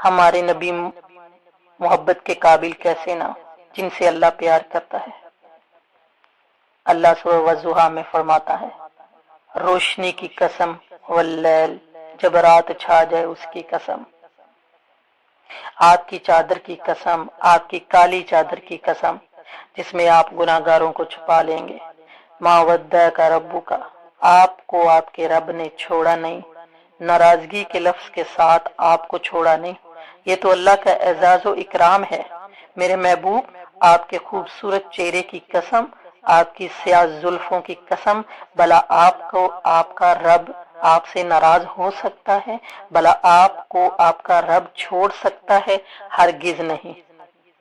ہمارے نبی محبت کے قابل کیسے نہ، جن سے اللہ پیار کرتا ہے۔ اللہ سورہ والضحیٰ میں فرماتا ہے، روشنی کی قسم واللیل، جب رات چھا جائے اس کی قسم، آپ کی چادر کی قسم، آپ کی کالی چادر کی قسم جس میں آپ گناہگاروں کو چھپا لیں گے۔ ما ودعک ربک، آپ کو آپ کے رب نے چھوڑا نہیں، ناراضگی کے لفظ کے ساتھ آپ کو چھوڑا نہیں۔ یہ تو اللہ کا اعزاز و اکرام ہے۔ میرے محبوب، آپ کے خوبصورت چہرے کی قسم، آپ کی سیاہ زلفوں کی قسم، بھلا آپ کو آپ کا رب آپ سے ناراض ہو سکتا ہے؟ بھلا آپ کو آپ کا رب چھوڑ سکتا ہے؟ ہرگز نہیں۔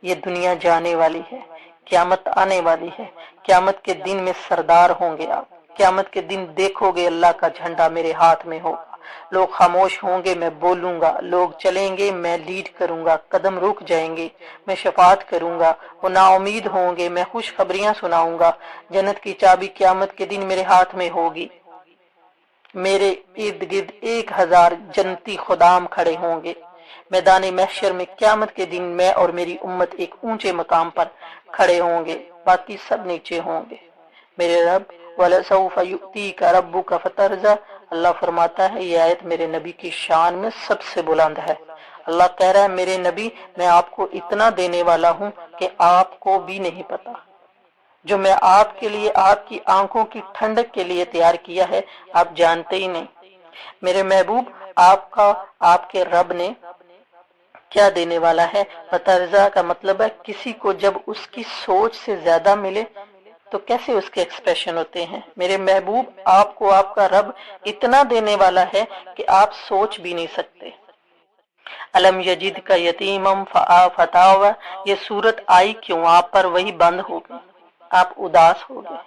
یہ دنیا جانے والی ہے، قیامت آنے والی ہے۔ قیامت کے دن میں سردار ہوں گے آپ، قیامت کے دن دیکھو گے اللہ کا جھنڈا میرے ہاتھ میں ہوگا، لوگ خاموش ہوں گے میں بولوں گا، لوگ چلیں گے میں لیڈ کروں گا، قدم رک جائیں گے میں شفاعت کروں گا، وہ نا امید ہوں گے میں خوشخبریاں سناؤں گا۔ جنت کی چابی قیامت کے دن میرے ہاتھ میں ہوگی، میرے ارد گرد 1000 جنتی خدام کھڑے ہوں گے۔ میدان محشر میں قیامت کے دن میں اور میری امت ایک اونچے مقام پر کھڑے ہوں گے، باقی سب نیچے ہوں گے۔ میرے رب وَلَسَوْفَ يُؤْتِيكَ رَبُّكَ فَتَرْضَىٰ، اللہ فرماتا ہے یہ آیت میرے نبی کی شان میں سب سے بلند ہے۔ اللہ کہہ رہا ہے میرے نبی میں آپ کو اتنا دینے والا ہوں کہ آپ کو بھی نہیں پتا، جو میں آپ کے لیے آپ کی آنکھوں کی ٹھنڈک کے لیے تیار کیا ہے آپ جانتے ہی نہیں۔ میرے محبوب، آپ کے رب نے کیا دینے والا ہے؟ فترضا کا مطلب ہے کسی کو جب اس کی سوچ سے زیادہ ملے تو کیسے اس کے ایکسپریشن ہوتے ہیں۔ میرے محبوب، آپ کو آپ کا رب اتنا دینے والا ہے کہ آپ سوچ بھی نہیں سکتے۔ علم یجد کا یتیمم فتاوا، یہ صورت آئی کیوں؟ آپ پر وہی بند ہو گئی، آپ اداس ہو گئے۔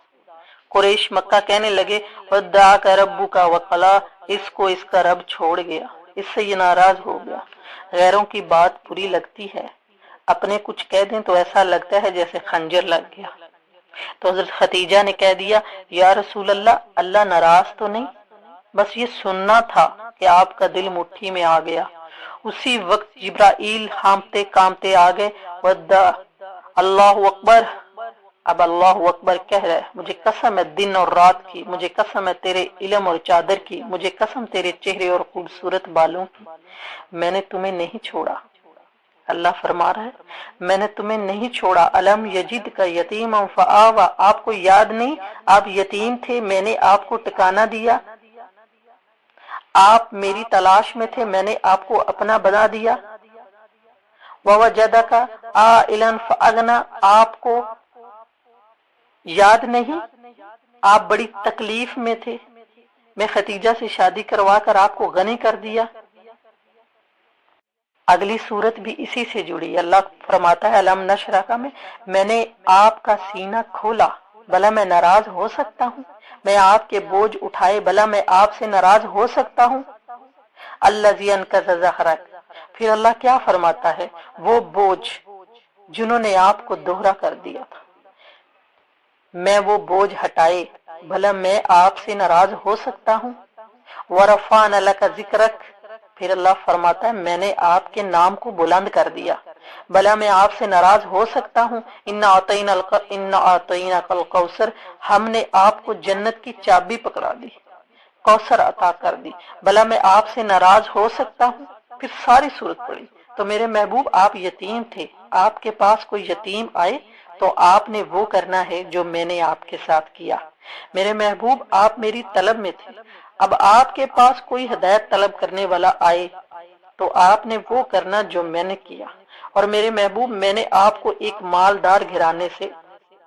قریش مکہ کہنے لگے ودعک ربک وقلا، اس کو اس کا رب چھوڑ گیا، اس سے یہ ناراض ہو گیا۔ غیروں کی بات بری لگتی ہے، اپنے کچھ کہہ دیں تو ایسا لگتا ہے جیسے خنجر لگ گیا۔ تو حضرت خدیجہ نے کہہ دیا یا رسول اللہ، اللہ ناراض تو نہیں؟ بس یہ سننا تھا کہ آپ کا دل مٹھی میں آ گیا۔ اسی وقت جبرائیل ہانپتے کامتے آ گئے، ودع اللہ اکبر، اب اللہ اکبر کہہ رہے، مجھے قسم ہے دن اور رات کی، مجھے قسم ہے تیرے علم اور چادر کی، مجھے قسم تیرے چہرے اور خوبصورت بالوں کی، میں نے تمہیں نہیں چھوڑا۔ اللہ فرما رہا ہے میں نے تمہیں نہیں چھوڑا۔ علم یجد کا یتیما فآوا، آپ کو یاد نہیں آپ یتیم تھے، میں نے آپ کو ٹکانہ دیا، آپ میری تلاش میں تھے، میں نے آپ کو اپنا بنا دیا۔ ووجدک عائلا فاغنی، آپ کو یاد نہیں آپ بڑی تکلیف میں تھے، میں ختیجہ سے شادی کروا کر آپ کو غنی کر دیا۔ اگلی صورت بھی اسی سے جڑی، اللہ فرماتا ہے علم نشرح میں نے آپ کا سینہ کھولا، بھلا میں ناراض ہو سکتا ہوں؟ میں آپ کے بوجھ اٹھائے، بھلا میں آپ سے ناراض ہو سکتا ہوں؟ الذی انقض ظہرک، پھر اللہ کیا فرماتا ہے وہ بوجھ جنہوں نے آپ کو دوہرا کر دیا تھا، میں وہ بوجھ ہٹائے، بھلا میں آپ سے ناراض ہو سکتا ہوں؟ ورفعنا لک ذکرک، پھر اللہ فرماتا ہے میں نے آپ کے نام کو بلند کر دیا، بھلا میں آپ سے ناراض ہو سکتا ہوں؟ انا اعطیناک الکوثر، ہم نے آپ کو جنت کی چابی پکڑا دی، کوثر عطا کر دی، بھلا میں آپ سے ناراض ہو سکتا ہوں؟ پھر ساری صورت پڑی۔ تو میرے محبوب، آپ یتیم تھے، آپ کے پاس کوئی یتیم آئے تو آپ نے وہ کرنا ہے جو میں نے آپ کے ساتھ کیا۔ میرے محبوب، آپ میری طلب میں تھے، اب آپ کے پاس کوئی ہدایت طلب کرنے والا آئے تو آپ نے وہ کرنا جو میں نے کیا۔ اور میرے محبوب، میں نے آپ کو ایک مالدار گھرانے سے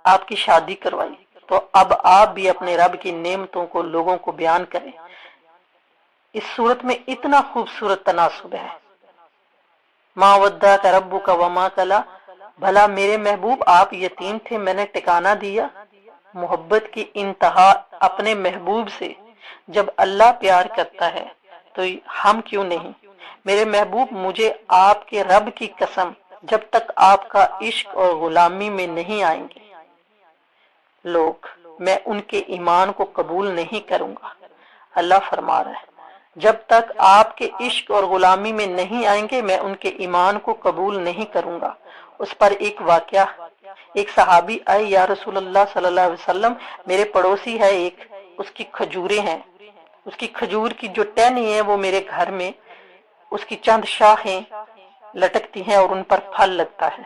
آپ کی شادی کروائی، تو اب آپ بھی اپنے رب کی نعمتوں کو لوگوں کو بیان کریں۔ اس صورت میں اتنا خوبصورت تناسب ہے۔ ما ودعک ربک وما قلی، بھلا میرے محبوب آپ یتیم تھے، میں نے ٹکانہ دیا۔ محبت کی انتہا اپنے محبوب سے جب اللہ پیار کرتا ہے تو ہم کیوں نہیں؟ میرے محبوب، مجھے آپ کے رب کی قسم، جب تک آپ کا عشق اور غلامی میں نہیں آئیں گے لوگ، میں ان کے ایمان کو قبول نہیں کروں گا۔ اللہ فرما رہا ہے جب تک آپ کے عشق اور غلامی میں نہیں آئیں گے میں ان کے ایمان کو قبول نہیں کروں گا۔ اس پر ایک واقعہ، ایک صحابی آئے، یا رسول اللہ صلی اللہ علیہ وسلم میرے پڑوسی ہے ایک، اس کی کھجوریں ہیں، اس کی کھجور کی جو ٹہنی ہے وہ میرے گھر میں اس کی چند شاخیں لٹکتی ہیں اور ان پر پھل لگتا ہے،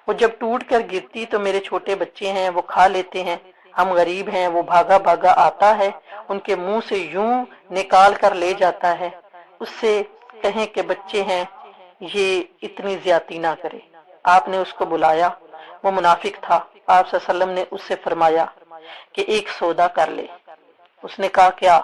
وہ جب ٹوٹ کر گرتی تو میرے چھوٹے بچے ہیں وہ کھا لیتے ہیں، ہم غریب ہیں، وہ بھاگا بھاگا آتا ہے، ان کے منہ سے یوں نکال کر لے جاتا ہے، اس سے کہیں کہ بچے ہیں یہ اتنی زیادتی نہ کرے۔ آپ نے اس کو بلایا، وہ منافق تھا، آپ صلی اللہ علیہ وسلم نے اس سے فرمایا کہ ایک سودا کر لے۔ اس نے کہا کیا؟ آپ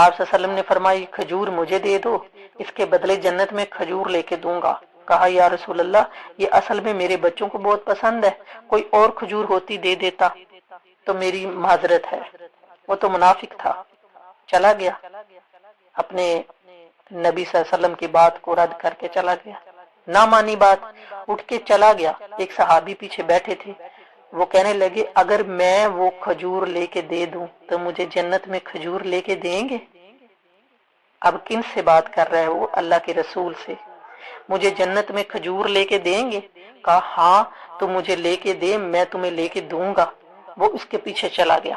صلی اللہ علیہ وسلم نے فرمایا یہ کھجور مجھے دے دو، اس کے بدلے جنت میں کھجور لے کے دوں گا۔ کہا یا رسول اللہ یہ اصل میں میرے بچوں کو بہت پسند ہے، کوئی اور کھجور ہوتی دے دیتا تو میری معذرت ہے۔ وہ تو منافق تھا، چلا گیا، اپنے نبی صلی اللہ علیہ وسلم کی بات کو رد کر کے چلا گیا، نہ مانی بات، اٹھ کے چلا گیا۔ ایک صحابی پیچھے بیٹھے تھے، وہ کہنے لگے اگر میں وہ کھجور لے کے دے دوں تو مجھے جنت میں کھجور لے کے دیں گے؟ اب کن سے بات کر رہا ہے وہ؟ اللہ کے رسول سے۔ مجھے جنت میں کھجور لے کے دیں گے؟ کہا ہاں تو مجھے لے کے دے، میں تمہیں لے کے دوں گا۔ وہ اس کے پیچھے چلا گیا،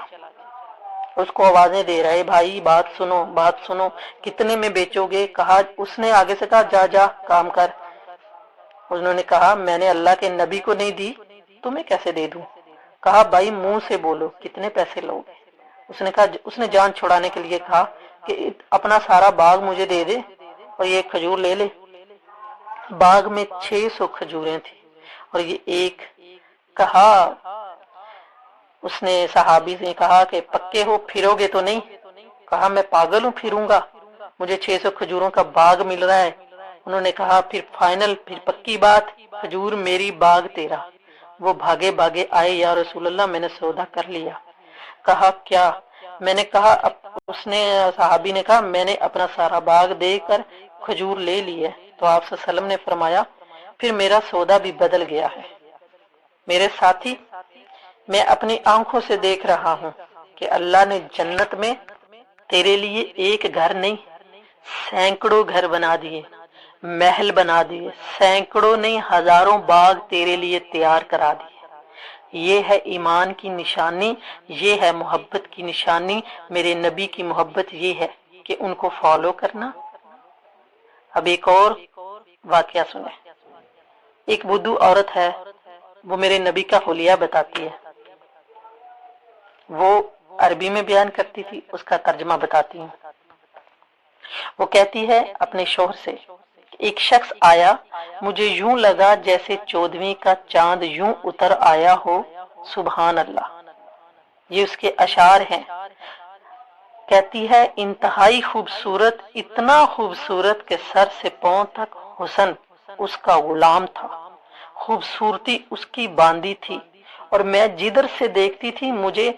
اس کو آوازیں دے رہے بھائی بات سنو بات سنو، کتنے میں بیچو گے؟ کہا، اس نے آگے سے کہا جا جا کام کر۔ انہوں نے کہا میں نے اللہ کے نبی کو نہیں دی، تمہیں کیسے دے دوں؟ کہا بھائی منہ سے بولو کتنے پیسے لو گے؟ اس نے کہا، اس نے جان چھڑانے کے لیے کہا کہ اپنا سارا باغ مجھے دے دے اور یہ کھجور لے لے۔ باغ میں 600 کھجوریں تھیں اور یہ ایک۔ کہا، اس نے صحابی سے کہا کہ پکے ہو، پھرو گے تو نہیں؟ کہا میں پاگل ہوں پھروں گا، مجھے 600 کھجوروں کا باغ مل رہا ہے۔ انہوں نے کہا پھر فائنل، پھر پکی بات، کھجور میری باغ تیرا۔ وہ بھاگے بھاگے آئے، یا رسول اللہ میں نے سودا کر لیا۔ کہا کیا؟ میں نے کہا اس نے صحابی نے کہا میں نے اپنا سارا باغ دے کر کھجور لے لی ہے۔ تو آپ صلی اللہ علیہ وسلم نے فرمایا پھر میرا سودا بھی بدل گیا ہے میرے ساتھی، میں اپنی آنکھوں سے دیکھ رہا ہوں کہ اللہ نے جنت میں تیرے لیے ایک گھر نہیں سینکڑوں گھر بنا دیے، محل بنا دیے، سینکڑوں نہیں ہزاروں باغ تیرے لیے تیار کرا دیے۔ یہ ہے ایمان کی نشانی، یہ ہے محبت کی نشانی، میرے نبی کی محبت یہ ہے کہ ان کو فالو کرنا۔ اب ایک اور واقعہ سنیں۔ ایک بدو عورت ہے، وہ میرے نبی کا حلیہ بتاتی ہے، وہ عربی میں بیان کرتی تھی، اس کا ترجمہ بتاتی ہوں۔ وہ کہتی ہے اپنے شوہر سے، ایک شخص آیا، مجھے یوں لگا جیسے 14ویں کا چاند یوں اتر آیا ہو، سبحان اللہ۔ یہ اس کے اشعار ہیں۔ کہتی ہے انتہائی خوبصورت، اتنا خوبصورت کہ سر سے پاؤں تک حسن اس کا غلام تھا، خوبصورتی اس کی باندھی تھی، اور میں جدھر سے دیکھتی تھی مجھے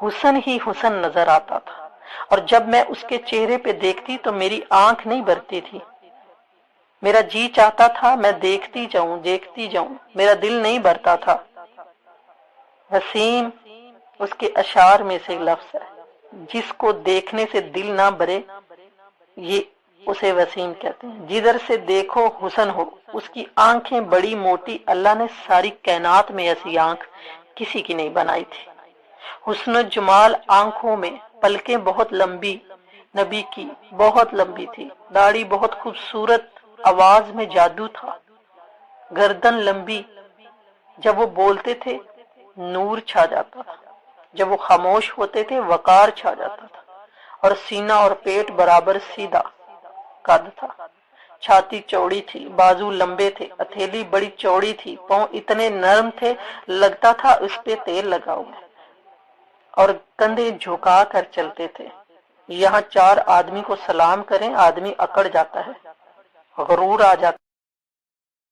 حسن ہی حسن نظر آتا تھا، اور جب میں اس کے چہرے پہ دیکھتی تو میری آنکھ نہیں بھرتی تھی، میرا جی چاہتا تھا میں دیکھتی جاؤں دیکھتی جاؤں، میرا دل نہیں بھرتا تھا۔ وسیم اس کے اشعار میں سے لفظ ہے، جس کو دیکھنے سے دل نہ بھرے یہ اسے وسیم کہتے ہیں۔ جدھر سے دیکھو حسن ہو، اس کی آنکھیں بڑی موٹی، اللہ نے ساری کائنات میں ایسی آنکھ کسی کی نہیں بنائی تھی۔ حسن و جمال آنکھوں میں، پلکیں بہت لمبی، نبی کی بہت لمبی تھی، داڑھی بہت خوبصورت، آواز میں جادو تھا، گردن لمبی، جب وہ بولتے تھے نور چھا جاتا تھا، جب وہ خاموش ہوتے تھے وقار چھا جاتا تھا، اور سینہ اور پیٹ برابر سیدھا، قد تھا، چھاتی چوڑی تھی، بازو لمبے تھے، ہتھیلی بڑی چوڑی تھی، پاؤں اتنے نرم تھے لگتا تھا اس پہ تیل لگا ہوا ہے، اور کندھے جھکا کر چلتے تھے۔ یہاں 4 آدمی کو سلام کریں آدمی اکڑ جاتا ہے، غرور آ جاتا ہے۔